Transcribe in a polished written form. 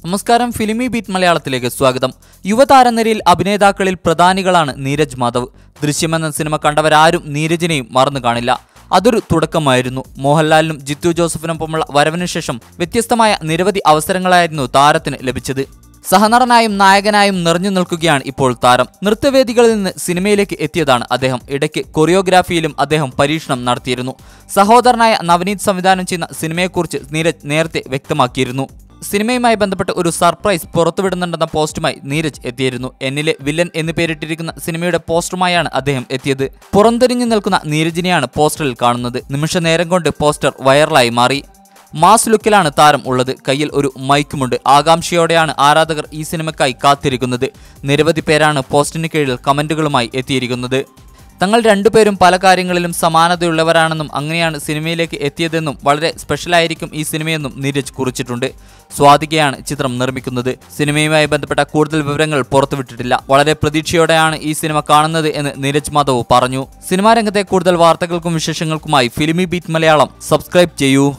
നമസ്കാരം, ഫിലിമി ബീറ്റ് മലയാളത്തിലേക്ക് സ്വാഗതം. യുവതാരനിരയിൽ അഭിനേതാക്കളിൽ പ്രധാനികളാണ് നീരജ് മാധവ്. ദൃശ്യമെന്ന സിനിമ കണ്ടവരാരും നീരജിനെയും മറന്നു കാണില്ല. അതൊരു തുടക്കമായിരുന്നു. മോഹൻലാലിനും ജിത്തു ജോസഫിനൊപ്പമുള്ള വരവിനു ശേഷം വ്യത്യസ്തമായ നിരവധി അവസരങ്ങളായിരുന്നു താരത്തിന് ലഭിച്ചത്. സഹനടനായും നായകനായും നിറഞ്ഞു നിൽക്കുകയാണ് ഇപ്പോൾ താരം. നൃത്തവേദികളിൽ നിന്ന് സിനിമയിലേക്ക് എത്തിയതാണ് അദ്ദേഹം. ഇടയ്ക്ക് കൊറിയോഗ്രാഫിയിലും അദ്ദേഹം പരീക്ഷണം നടത്തിയിരുന്നു. സഹോദരനായ നവനീത് സംവിധാനം ചെയ്യുന്ന സിനിമയെക്കുറിച്ച് നീരജ് നേരത്തെ വ്യക്തമാക്കിയിരുന്നു. സിനിമയുമായി ബന്ധപ്പെട്ട് ഒരു സർപ്രൈസ് പുറത്തുവിടുന്നുണ്ടെന്ന പോസ്റ്റുമായി നീരജ് എത്തിയിരുന്നു. എന്നിലെ വില്ലൻ എന്ന് പേരിട്ടിരിക്കുന്ന സിനിമയുടെ പോസ്റ്ററുമായാണ് അദ്ദേഹം എത്തിയത്. പുറംതിരിഞ്ഞു നിൽക്കുന്ന നീരജിനെയാണ് പോസ്റ്ററിൽ കാണുന്നത്. നിമിഷ നേരം കൊണ്ട് പോസ്റ്റർ വൈറലായി മാറി. മാസ് ലുക്കിലാണ് താരം ഉള്ളത്. കയ്യിൽ ഒരു മൈക്കുമുണ്ട്. ആകാംക്ഷയോടെയാണ് ആരാധകർ ഈ സിനിമയ്ക്കായി കാത്തിരിക്കുന്നത്. നിരവധി പേരാണ് പോസ്റ്റിന് കീഴിൽ കമന്റുകളുമായി എത്തിയിരിക്കുന്നത്. തങ്ങൾ രണ്ടുപേരും പല കാര്യങ്ങളിലും സമാനതയുള്ളവരാണെന്നും അങ്ങനെയാണ് സിനിമയിലേക്ക് എത്തിയതെന്നും വളരെ സ്പെഷ്യലായിരിക്കും ഈ സിനിമയെന്നും നീരജ് കുറിച്ചിട്ടുണ്ട്. സ്വാതികയാണ് ചിത്രം നിർമ്മിക്കുന്നത്. സിനിമയുമായി ബന്ധപ്പെട്ട കൂടുതൽ വിവരങ്ങൾ പുറത്തുവിട്ടിട്ടില്ല. വളരെ പ്രതീക്ഷയോടെയാണ് ഈ സിനിമ കാണുന്നത് എന്ന് നീരജ് മാധവ് പറഞ്ഞു. സിനിമാ രംഗത്തെ കൂടുതൽ വാർത്തകൾക്കും വിശേഷങ്ങൾക്കുമായി ഫിലിമി ബീറ്റ് മലയാളം സബ്സ്ക്രൈബ് ചെയ്യൂ.